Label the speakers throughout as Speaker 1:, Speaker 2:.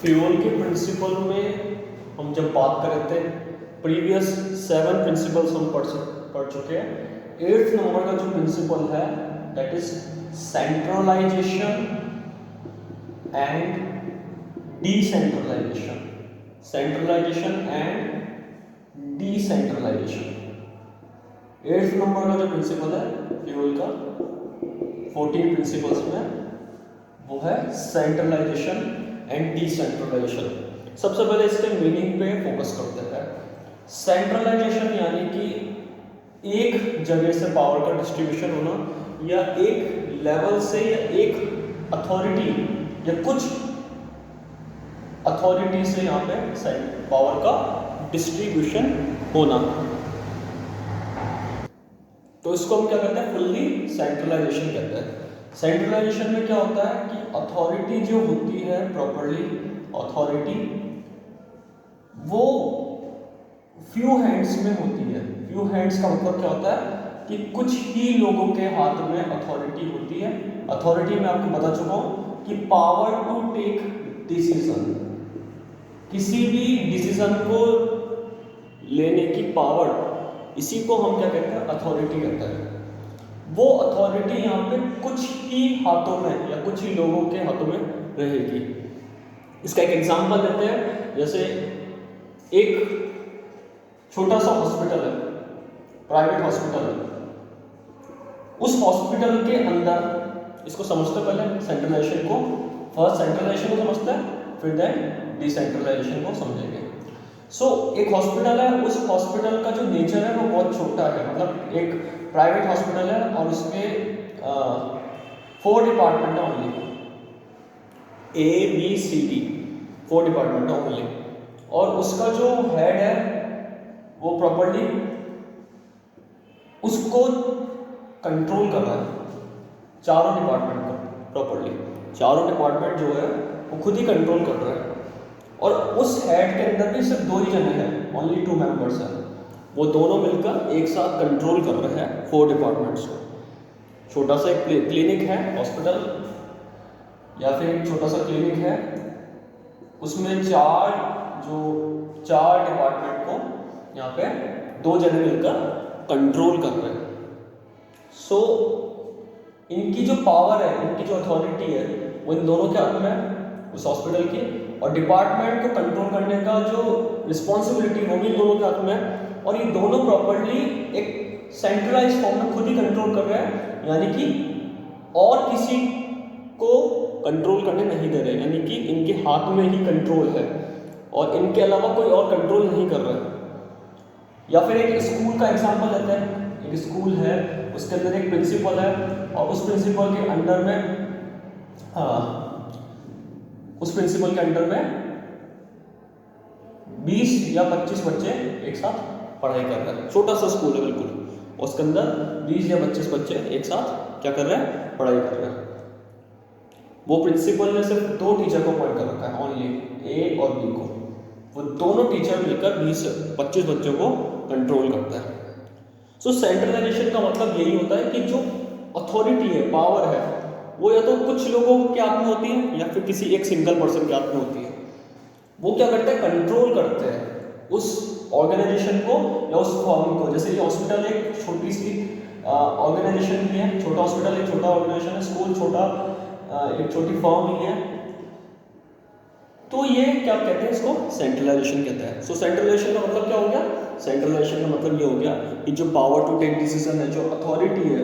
Speaker 1: Fuel के principal में हम जब बात कर रहे थे, प्रीवियस 7 प्रिंसिपल्स हम पढ़ चुके हैं। 8th नंबर का जो प्रिंसिपल है that is centralization and decentralization. Centralization and decentralization 8th number का जो प्रिंसिपल है फ्यूल का 14 प्रिंसिपल्स में, वो है सेंट्रलाइजेशन एंड डिसेंट्रलाइजेशन। सबसे पहले इसके मीनिंग पे फोकस करते हैं। सेंट्रलाइजेशन यानी कि एक जगह से पावर का डिस्ट्रीब्यूशन होना, या एक लेवल से या एक अथॉरिटी या कुछ अथॉरिटी से यहाँ पे पावर का डिस्ट्रीब्यूशन होना। तो इसको हम क्या कहते हैं, फुल्ली सेंट्रलाइजेशन कहते हैं। सेंट्रलाइजेशन में क्या होता है कि अथॉरिटी जो होती है, प्रॉपरली अथॉरिटी वो फ्यू हैंड्स में होती है। फ्यू हैंड्स का मतलब क्या होता है कि कुछ ही लोगों के हाथ में अथॉरिटी होती है। अथॉरिटी में आपको बता चुका हूं कि पावर टू टेक डिसीजन, किसी भी डिसीजन को लेने की पावर, इसी को हम क्या कहते हैं, अथॉरिटी कहते हैं। वो अथॉरिटी यहाँ पे कुछ ही हाथों में या कुछ ही लोगों के हाथों में रहेगी। इसका एक एग्जांपल देते हैं। जैसे एक छोटा सा हॉस्पिटल है, प्राइवेट हॉस्पिटल है, उस हॉस्पिटल के अंदर, इसको समझते पहले सेंट्रलाइजेशन को, फर्स्ट सेंट्रलाइजेशन को समझते हैं, फिर देन डिसेंट्रलाइजेशन को समझेंगे। एक हॉस्पिटल है, उस हॉस्पिटल का जो नेचर है वो बहुत छोटा है। मतलब एक प्राइवेट हॉस्पिटल है और उसके 4 डिपार्टमेंट है ओनली, ABCD 4 डिपार्टमेंट है ओनली। और उसका जो हेड है वो प्रॉपर्ली उसको कंट्रोल कर रहा है, चारों डिपार्टमेंट को प्रॉपर्ली। चारों डिपार्टमेंट जो है वो खुद ही कंट्रोल कर रहा है। और उस हेड के अंदर भी सिर्फ 2 ही जने हैं, ओनली 2 मेंबर्स हैं। वो दोनों मिलकर एक साथ कंट्रोल कर रहे हैं 4 डिपार्टमेंट्स को। छोटा सा एक क्लिनिक है, हॉस्पिटल या फिर एक छोटा सा क्लिनिक है, उसमें 4 डिपार्टमेंट को यहाँ पे 2 जने मिलकर कंट्रोल कर रहे हैं। इनकी जो पावर है, इनकी जो अथॉरिटी है, वो इन दोनों के हाथ में है, उस हॉस्पिटल की। और डिपार्टमेंट को कंट्रोल करने का जो रिस्पॉन्सिबिलिटी वो भी दोनों के हाथ में है। और ये दोनों प्रॉपर्ली एक सेंट्रलाइज फॉर्म में खुद ही कंट्रोल कर रहे हैं, यानी कि और किसी को कंट्रोल करने नहीं दे रहे, यानी कि इनके हाथ में ही कंट्रोल है और इनके अलावा कोई और कंट्रोल नहीं कर रहा है। या फिर एक स्कूल का एग्जांपल लेते हैं। एक स्कूल है, उसके अंदर एक प्रिंसिपल है और उस प्रिंसिपल के अंडर में उस प्रिंसिपल के अंडर में 20 या 25 बच्चे एक साथ पढ़ाई कर रहे हैं। छोटा सा स्कूल है बिल्कुल, उसके अंदर 20 या 25 बच्चे एक साथ क्या कर रहे हैं, पढ़ाई कर रहे हैं। वो प्रिंसिपल ने सिर्फ 2 टीचर को अपॉइंट कर रखा है, ओनली A और B को। वो दोनों टीचर मिलकर 20-25 बच्चों को कंट्रोल करता है। सेंट्रलाइजेशन का मतलब यही होता है कि जो अथॉरिटी है, पावर है, वो या तो कुछ लोगों के हाथ में होती है या फिर किसी एक सिंगल पर्सन के हाथ में होती है। वो क्या करते हैं, कंट्रोल करते हैं उस ऑर्गेनाइजेशन को या उस फॉर्म को। जैसे ये हॉस्पिटल एक छोटी सी ऑर्गेनाइजेशन ही है, छोटा हॉस्पिटल एक छोटा ऑर्गेनाइजेशन है, स्कूल छोटा एक छोटी फॉर्म ही है। तो ये क्या कहते हैं, इसको सेंट्रलाइजेशन कहते हैं। सेंट्रलाइजेशन का मतलब क्या हो गया, सेंट्रलाइजेशन का मतलब ये हो गया कि जो पावर टू टेक डिसीजन है, जो अथॉरिटी है,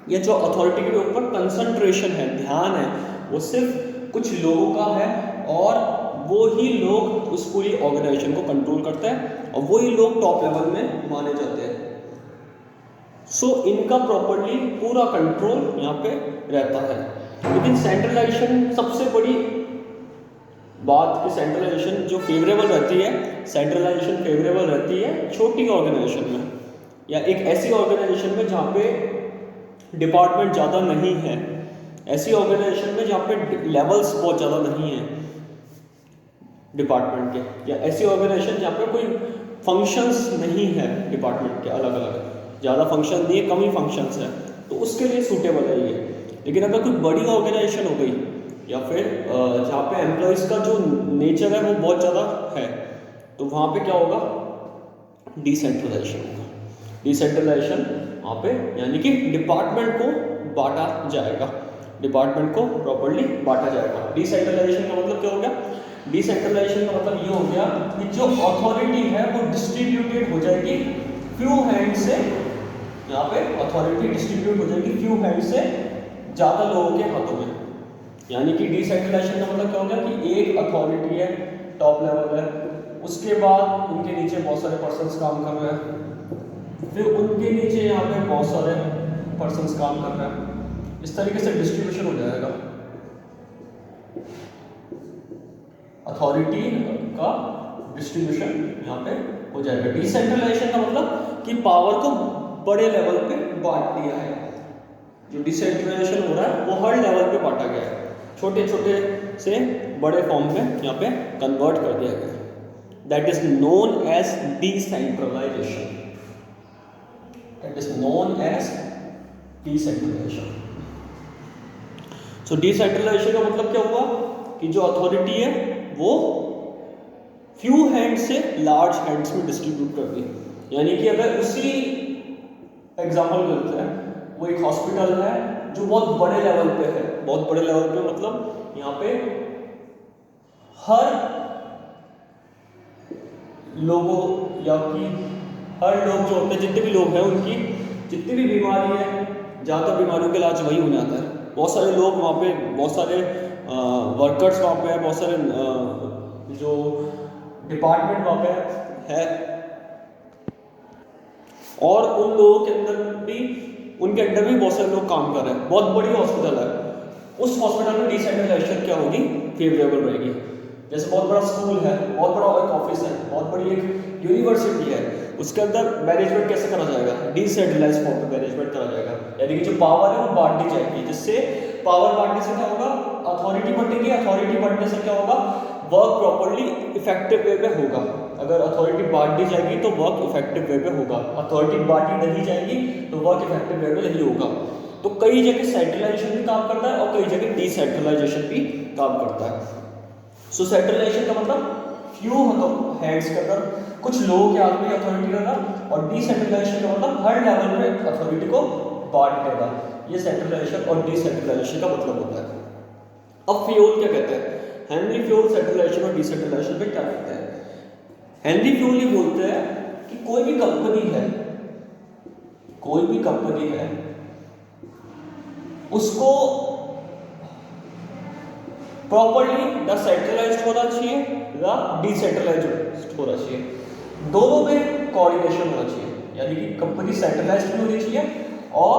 Speaker 1: या जो अथॉरिटी के ऊपर कंसंट्रेशन है, ध्यान है, वो सिर्फ कुछ लोगों का है और वो ही लोग उस पूरी ऑर्गेनाइजेशन को कंट्रोल करते हैं और वही लोग टॉप लेवल में माने जाते हैं। इनका प्रॉपर्ली पूरा कंट्रोल यहाँ पे रहता है। लेकिन सेंट्रलाइजेशन सबसे बड़ी बात कि सेंट्रलाइजेशन जो फेवरेबल रहती है, सेंट्रलाइजेशन फेवरेबल रहती है छोटी ऑर्गेनाइजेशन में या एक ऐसी ऑर्गेनाइजेशन में जहाँ पे डिपार्टमेंट ज़्यादा नहीं है, ऐसी ऑर्गेनाइजेशन में जहाँ पे लेवल्स बहुत ज़्यादा नहीं है डिपार्टमेंट के, या ऐसी ऑर्गेनाइजेशन जहाँ पे कोई फंक्शंस नहीं है डिपार्टमेंट के, अलग अलग ज़्यादा फंक्शन नहीं है, कम ही फंक्शंस है, तो उसके लिए सूटेबल है ये। लेकिन अगर कोई बड़ी ऑर्गेनाइजेशन हो गई या फिर जहाँ पे एम्प्लॉयज़ का जो नेचर है वो बहुत ज़्यादा है, तो वहाँ पे क्या होगा, डिसेंट्रलाइजेशन होगा। डिसेंट्रलाइजेशन वहाँ पे यानी कि डिपार्टमेंट को बांटा जाएगा, डिपार्टमेंट को प्रॉपर्ली बांटा जाएगा। डिसेंट्रलाइजेशन का मतलब क्या हो गया, डिसेंट्रलाइजेशन का मतलब ये हो गया कि जो अथॉरिटी है वो डिस्ट्रीब्यूटेड हो जाएगी फ्यू हैंड से, यहाँ पे अथॉरिटी डिस्ट्रीब्यूट हो जाएगी फ्यू हैंड से ज़्यादा लोगों के हाथों में। यानी कि डिसेंट्रलाइजेशन का मतलब क्या हो गया कि एक अथॉरिटी है, टॉप लेवल है, उसके बाद उनके नीचे बहुत सारे पर्सन्स काम कर रहे हैं, फिर उनके नीचे यहाँ पे बहुत सारे पर्सन्स काम कर रहे हैं, इस तरीके से डिस्ट्रीब्यूशन हो जाएगा अथॉरिटी का डिस्ट्रीब्यूशन यहाँ पे हो जाएगा। डिसेंट्रलाइजेशन का मतलब कि पावर को बड़े लेवल पे बांट दिया है। जो डिसेंट्रलाइजेशन हो रहा है वो हर लेवल पे बांटा गया है, छोटे छोटे से बड़े फॉर्म में यहाँ पे कन्वर्ट कर दिया गया है। That is known as decentralization, that is known as decentralization. So decentralization का मतलब क्या हुआ कि जो अथॉरिटी है वो फ्यू हैंड से लार्ज हैंड्स में डिस्ट्रीब्यूट कर दी। यानी कि अगर उसी एग्जाम्पल करते हैं, वो एक हॉस्पिटल है जो बहुत बड़े लेवल पे है, बहुत बड़े लेवल पे मतलब यहाँ पे हर लोगों या कि हर लोग जो होते हैं, जितने भी लोग हैं उनकी जितनी भी बीमारी है, ज़्यादातर बीमारियों का इलाज वही होने आता है। बहुत सारे लोग वहाँ पे, बहुत सारे वर्कर्स वहाँ पे है, बहुत सारे जो डिपार्टमेंट वहाँ पे है, और उन लोगों के अंदर भी, उनके अंडर भी बहुत सारे लोग काम कर रहे हैं। बहुत बड़ी हॉस्पिटल है, उस हॉस्पिटल में डिसेंट्रलाइजेशन क्या होगी, फेवरेबल रहेगी। जैसे बहुत बड़ा स्कूल है, बहुत बड़ा एक ऑफिस है, बहुत बड़ी एक यूनिवर्सिटी है, उसके अंदर मैनेजमेंट कैसे करा जाएगा, डिसेंट्रलाइज फॉर्म में मैनेजमेंट करा जाएगा। यानी कि जो पावर है वो बांट दी जाएगी, जिससे पावर बांटने से क्या होगा, अथॉरिटी बढ़ेगी, अथॉरिटी बढ़ने से क्या होगा, वर्क प्रॉपर्ली इफेक्टिव वे में होगा। अगर अथॉरिटी बांट दी जाएगी तो वर्क इफेक्टिव वे में होगा, अथॉरिटी बांटी नहीं जाएगी तो वर्क इफेक्टिव वे में नहीं होगा। तो कई जगह सेंट्रलाइजेशन भी काम करता है और कई जगह डिसेंट्रलाइजेशन भी काम करता है। सो सेंट्रलाइजेशन का मतलब फ्यू हैंड्स के अंदर कुछ लोगों के हाथ में अथॉरिटी रहना, और डिसेंट्रलाइजेशन का मतलब हर लेवल में अथॉरिटी को बांट देगा। ये सेंट्रलाइजेशन और डिसेंट्रलाइजेशन का मतलब होता है। अब फ्यूल क्या कहते हैं, हेनरी फ्यूल सेंट्रलाइजेशन और डिसेंट्रलाइजेशन में क्या कहते हैं। हेनरी फ्यूल ये बोलते हैं कि कोई भी कंपनी है, कोई भी कंपनी है, उसको प्रॉपर्ली ना सेंट्रलाइज्ड होना चाहिए ना डिसेंट्रलाइज्ड होना चाहिए, दोनों में कोऑर्डिनेशन होना चाहिए। यानी कि कंपनी सेंट्रलाइज्ड भी होनी चाहिए और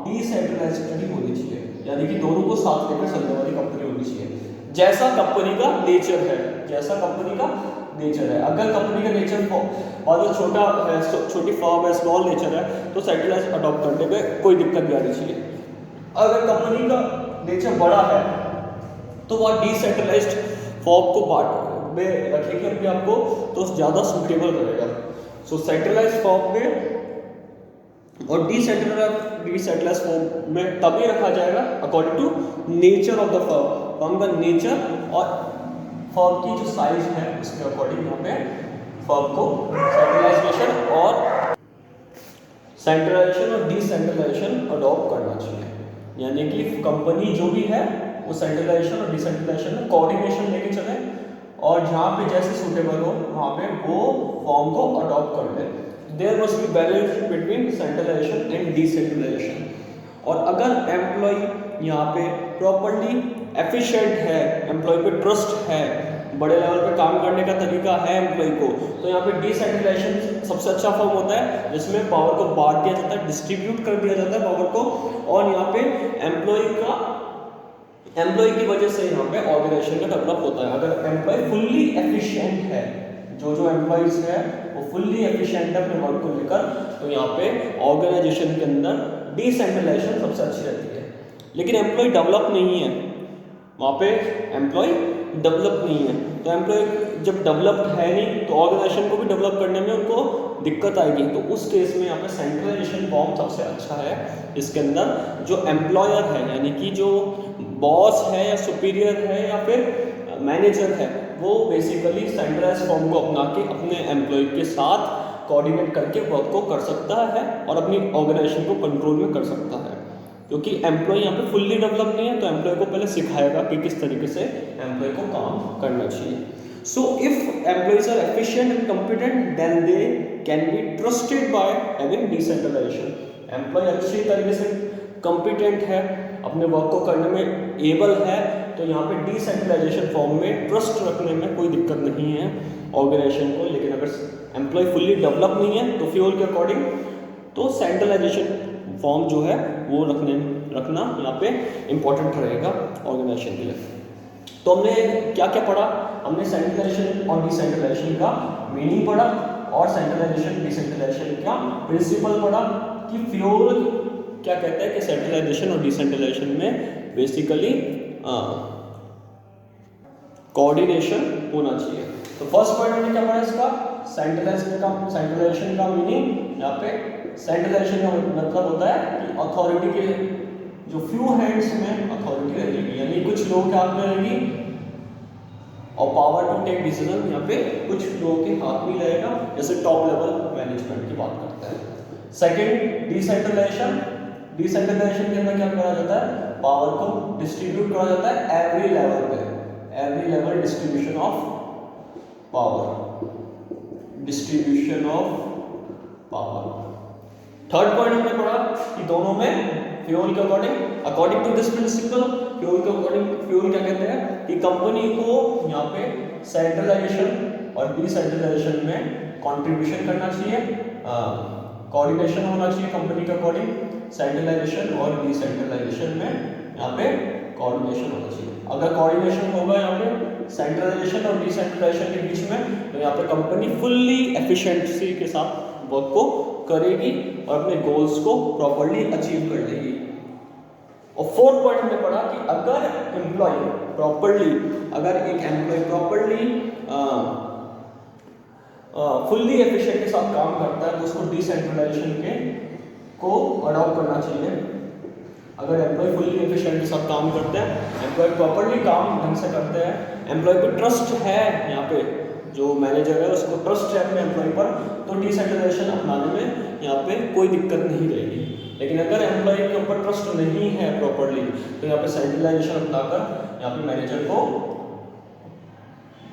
Speaker 1: डिसेंट्रलाइज्ड भी होनी चाहिए, यानी कि दोनों को साथ लेकर चलने वाली कंपनी होनी चाहिए, जैसा कंपनी का नेचर है, जैसा कंपनी का नेचर है। अगर कंपनी का नेचर और जो छोटा है, छोटी फर्म है, स्मॉल नेचर है, तो सेंट्रलाइज्ड अडॉप्ट करने में कोई दिक्कत नहीं आनी चाहिए। अगर कंपनी का नेचर बड़ा है तो वह डिसेंट्रलाइज्ड फॉर्म को बांट में रखेंगे अपने आप को, तो ज़्यादा सूटेबल रहेगा। सो सेंट्रलाइज्ड फॉर्म में और डिसेंट्रलाइज्ड फॉर्म में तभी रखा जाएगा according to nature of the firm का नेचर और फर्म की जो साइज है उसके अकॉर्डिंग यहाँ पे फर्म को सेंट्रलाइजेशन और डिसेंट्रलाइजेशन अडॉप्ट करना चाहिए। यानी कि कंपनी जो भी है वो सेंट्रलाइजेशन और डिसेंट्रलाइजेशन में कोऑर्डिनेशन लेके चले, और जहाँ पे जैसे सूटेबल हो वहाँ पे वो फॉर्म को अडॉप्ट कर ले। There must be balance between centralization and decentralization. और अगर एम्प्लॉय यहाँ पे प्रॉपर्ली एफिशिएंट है, एम्प्लॉय पे ट्रस्ट है, बड़े लेवल पे काम करने का तरीका है एम्प्लॉय को, तो यहाँ पे डिसेंट्रलाइजेशन सबसे अच्छा फॉर्म होता है, जिसमें पावर को बांट दिया जाता है, डिस्ट्रीब्यूट कर दिया जाता है पावर को, और यहाँ पे एम्प्लॉय की वजह से यहाँ पे ऑर्गेनाइजेशन का डेवलप होता है। अगर एम्प्लॉय फुल्ली एफिशिएंट है, जो एम्प्लॉयज है वो फुल्ली एफिशिएंट है अपने वर्क को लेकर, तो यहाँ पे ऑर्गेनाइजेशन के अंदर डिसेंट्रलाइजेशन सबसे अच्छी रहती है। लेकिन एम्प्लॉय डेवलप नहीं है, वहाँ पे एम्प्लॉय डेवलप नहीं है, तो एम्प्लॉय जब डेवलप्ड है नहीं तो ऑर्गेनाइजेशन को भी डेवलप करने में उनको दिक्कत आएगी। तो उस केस में यहाँ पे सेंट्रलाइजेशन फॉर्म सबसे अच्छा है, इसके अंदर जो एम्प्लॉयर है, यानी कि जो बॉस है या सुपीरियर है या फिर मैनेजर है, वो बेसिकली सेंट्रलाइज फॉर्म को अपना के अपने एम्प्लॉय के साथ कोऑर्डिनेट करके वर्क को कर सकता है और अपनी ऑर्गेनाइजेशन को कंट्रोल में कर सकता है। क्योंकि एम्प्लॉय यहाँ पे फुल्ली डेवलप नहीं है, तो एम्प्लॉय को पहले सिखाएगा कि किस तरीके से एम्प्लॉय को काम करना चाहिए। So if employees are efficient and competent then they can be trusted by having decentralization. Employ अच्छी तरीके से कॉम्पिटेंट है, अपने वर्क को करने में एबल है, तो यहाँ पे डिसेंट्रलाइजेशन फॉर्म में ट्रस्ट रखने में कोई दिक्कत नहीं है ऑर्गेनाइजेशन को। लेकिन अगर एम्प्लॉय फुल्ली डेवलप नहीं है तो फ्यूल के अकॉर्डिंग तो सेंट्रलाइजेशन फॉर्म जो है वो रखना यहाँ पे इम्पोर्टेंट रहेगा ऑर्गेनाइजेशन के लिए। तो हमने क्या क्या पढ़ा, हमने सेंट्रलाइजेशन और डिसेंट्रलाइजेशन का मीनिंग पढ़ा और सेंट्रलाइजेशन डिसेंट्रलाइजेशन का प्रिंसिपल पढ़ा कि फ्यूल क्या कहता है कि सेंट्रलाइजेशन और डिसेंट्रलाइजेशन में बेसिकली कोऑर्डिनेशन होना चाहिए। तो फर्स्ट पॉइंट हमने क्या पढ़ा इसका, सेंट्रलाइजेशन का मीनिंग। यहाँ पे सेंट्रलाइजेशन का मतलब होता है कि अथॉरिटी के जो फ्यू हैंड्स में अथॉरिटी रहेगी, यानी कुछ लोग के हाथ में रहेगी और पावर टू टेक डिसीजन यहाँ पे कुछ लोगों के हाथ में रहेगा, जैसे टॉप लेवल मैनेजमेंट की बात करते हैं। सेकंड डिसेंट्रलाइजेशन, डिसेंट्रलाइजेशन के अंदर क्या करा जाता है, पावर को डिस्ट्रीब्यूट करा जाता है एवरी लेवल पे, every level distribution of power, distribution of power. Third point हमने पढ़ा कि दोनों में फ्यूल के according to this principle, Fayol के अकॉर्डिंग फ्यूल क्या कहते हैं कि कंपनी को यहाँ पे सेंट्रलाइजेशन और डिसेंट्रलाइजेशन में कंट्रीब्यूशन करना चाहिए, कोऑर्डिनेशन होना चाहिए कंपनी के अकॉर्डिंग। सेंट्रलाइजेशन और डिसेंट्रलाइजेशन में यहाँ पे कोऑर्डिनेशन होना चाहिए। अगर कोऑर्डिनेशन होगा यहाँ पे सेंट्रलाइजेशन और डिसेंट्रलाइजेशन के बीच में, तो यहाँ पे कंपनी फुल्ली एफिशिएंसी के साथ वर्क को करेगी और अपने गोल्स को प्रॉपर्ली अचीव कर लेगी। और फोर्थ पॉइंट हमने पढ़ा कि अगर एक एम्प्लॉय प्रॉपर्ली फुल्ली एफिशिएंट के साथ काम करता है तो उसको डिसेंट्रलाइजेशन को अडॉप्ट करना चाहिए। अगर एम्प्लॉय फुल्ली एफिशिएंट के साथ काम करते हैं, एम्प्लॉय प्रॉपर्ली काम ढंग से करते हैं, एम्प्लॉय को ट्रस्ट है, यहाँ पे जो मैनेजर है उसको ट्रस्ट है अपने एम्प्लॉय पर, तो डिसेंट्रलाइजेशन अपनाने में यहाँ पे कोई दिक्कत नहीं रहेगी। लेकिन अगर एम्प्लॉय के ऊपर ट्रस्ट नहीं है प्रॉपर्ली, तो यहाँ पे सेंट्रलाइजेशन अपनाकर यहाँ पे मैनेजर को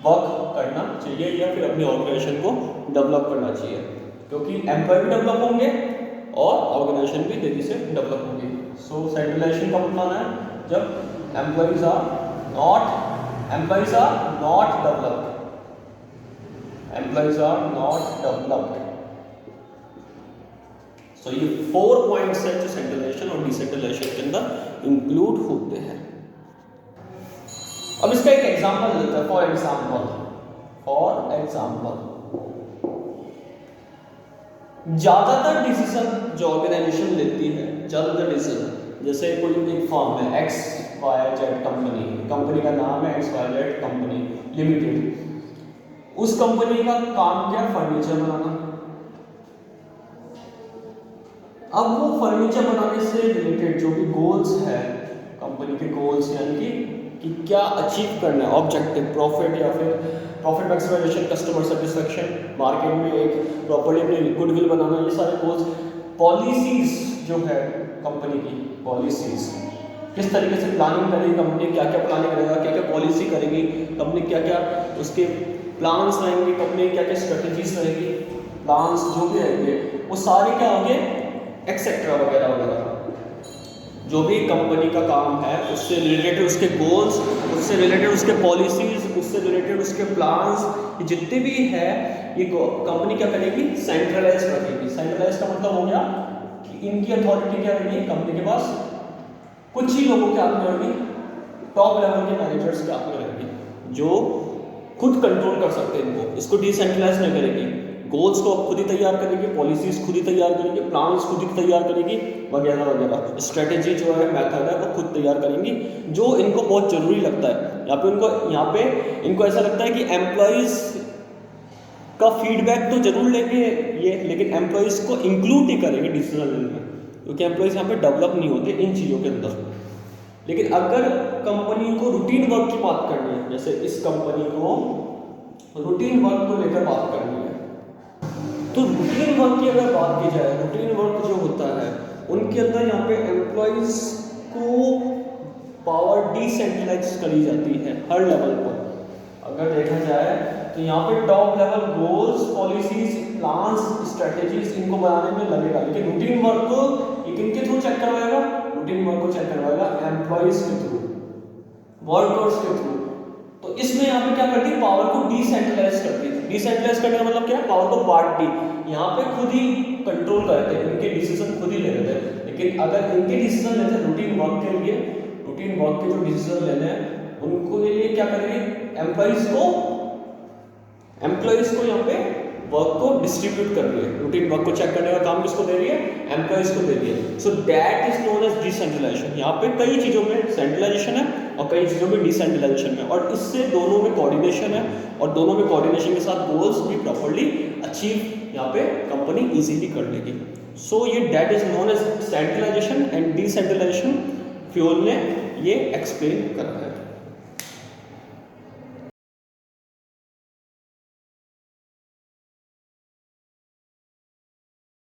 Speaker 1: वर्क करना चाहिए या फिर अपनी ऑर्गेनाइजेशन को डेवलप करना चाहिए, क्योंकि एम्प्लॉय भी डेवलप होंगे और ऑर्गेनाइजेशन भी तेजी से डेवलप होगी। सो सेंट्रलाइजेशन कब अपनाना है, जब employees are not developed, employees are not developed. So ये 4 पॉइंट्स हैं जो सेंट्रलाइजेशन और डिसेंट्रलाइजेशन के अंदर इंक्लूड होते हैं। अब इसका एक एग्जांपल लेते हैं। फॉर एग्जांपल ज्यादातर डिसीजन जो ऑर्गेनाइजेशन लेती है, ज्यादातर डिसीजन, जैसे कोई एक फर्म है XYZ कंपनी का नाम है XYZ कंपनी लिमिटेड, उस कंपनी का काम क्या, फर्नीचर बनाना। अब वो फर्नीचर बनाने से रिलेटेड जो भी गोल्स है, कंपनी के गोल्स, यानी कि क्या अचीव करना है, ऑब्जेक्टिव, प्रॉफिट या फिर profit maximization, customer satisfaction, market में एक प्रॉपर्ली अपनी गुडविल बनाना, ये सारे गोल्स। पॉलिसीज जो है कंपनी की, पॉलिसीज किस तरीके से प्लानिंग करेगी कंपनी, क्या क्या प्लानिंग करेगा, क्या क्या पॉलिसी करेगी कंपनी, क्या क्या उसके प्लान्स रहेंगे कंपनी, क्या क्या स्ट्रेटजीज रहेगी, प्लान्स जो भी रहेंगे वो सारे क्या होंगे, एक्सेट्रा वगैरह वगैरह, जो भी कंपनी का काम है उससे रिलेटेड उसके गोल्स, उससे रिलेटेड उसके पॉलिसीज, उससे रिलेटेड उसके प्लान्स, जितने भी है ये कंपनी क्या करेगी, सेंट्रलाइज करेगी। सेंट्रलाइज का मतलब हो गया कि इनकी अथॉरिटी क्या रहेगी कंपनी के पास, कुछ ही लोगों के हाथ में रहेगी, टॉप लेवल के मैनेजर्स के हाथ में रहेगी, जो खुद कंट्रोल कर सकते हैं इनको। इसको डिसेंट्रलाइज नहीं करेगी, गोल्स को खुद ही तैयार करेगी, पॉलिसीज खुद ही तैयार करेगी, प्लान्स खुद ही तैयार करेगी, वगैरह वगैरह। स्ट्रेटेजी जो है, मेथड है, वो खुद तैयार करेंगी, जो इनको बहुत जरूरी लगता है। यहाँ पे इनको ऐसा लगता है कि एम्प्लॉइज का फीडबैक तो जरूर लेंगे ये, लेकिन एम्प्लॉइज को इंक्लूड नहीं करेंगे डिसीजन लेने में, क्योंकि एम्प्लॉइज यहाँ पे डेवलप नहीं होते इन चीज़ों के अंदर। लेकिन अगर कंपनी को रूटीन वर्क की बात करनी है, जैसे इस कंपनी को रूटीन वर्क को लेकर बात करनी है, तो रूटीन वर्क की अगर बात की जाए, रूटीन वर्क जो होता है उनके अंदर यहाँ पे एम्प्लॉयज को पावर डिसेंट्रलाइज करी जाती है हर लेवल पर। अगर देखा जाए तो यहाँ पे top level goals, policies, plans, strategies इनको बनाने में लगेगा, लेकिन रूटीन वर्क को ये किनके थ्रू चेक करवाएगा? रूटीन वर्क को चेक करवाएगा एम्प्लॉयज के थ्रू, वर्कर्स के थ्रू। तो इसमें यहाँ पे क्या करती है? पावर को डिसेंट्रलाइज करती है। डिसेंट्रलाइज करने का मतलब क्या है? पावर को बांट दी। यहाँ पे खुद ही कंट्रोल करते हैं, इनके डिसीजन खुद ही ले लेते हैं। लेकिन अगर इनके डिसीजन लेते हैं रूटीन वर्क के लिए, रूटीन वर्क के जो डिसीजन लेने हैं उनको के लिए क्या करेंगे? एम्प्लॉयज को यहाँ पे वर्क को डिस्ट्रीब्यूट कर रही है। रूटीन वर्क को चेक करने का काम किसको दे रही है? एम्प्लॉयज को दे रही है। So that is known as decentralization. यहाँ पे कई चीजों में सेंट्रलाइजेशन है और कई चीजों में डिसेंट्रलाइजेशन है, और इससे दोनों में कोऑर्डिनेशन है, और दोनों में कोऑर्डिनेशन के साथ गोल्स भी प्रॉपर्ली अचीव यहाँ पे कंपनी इजीली कर लेगी। सो ये that is known as centralization and decentralization Fayol ने ये एक्सप्लेन करा है।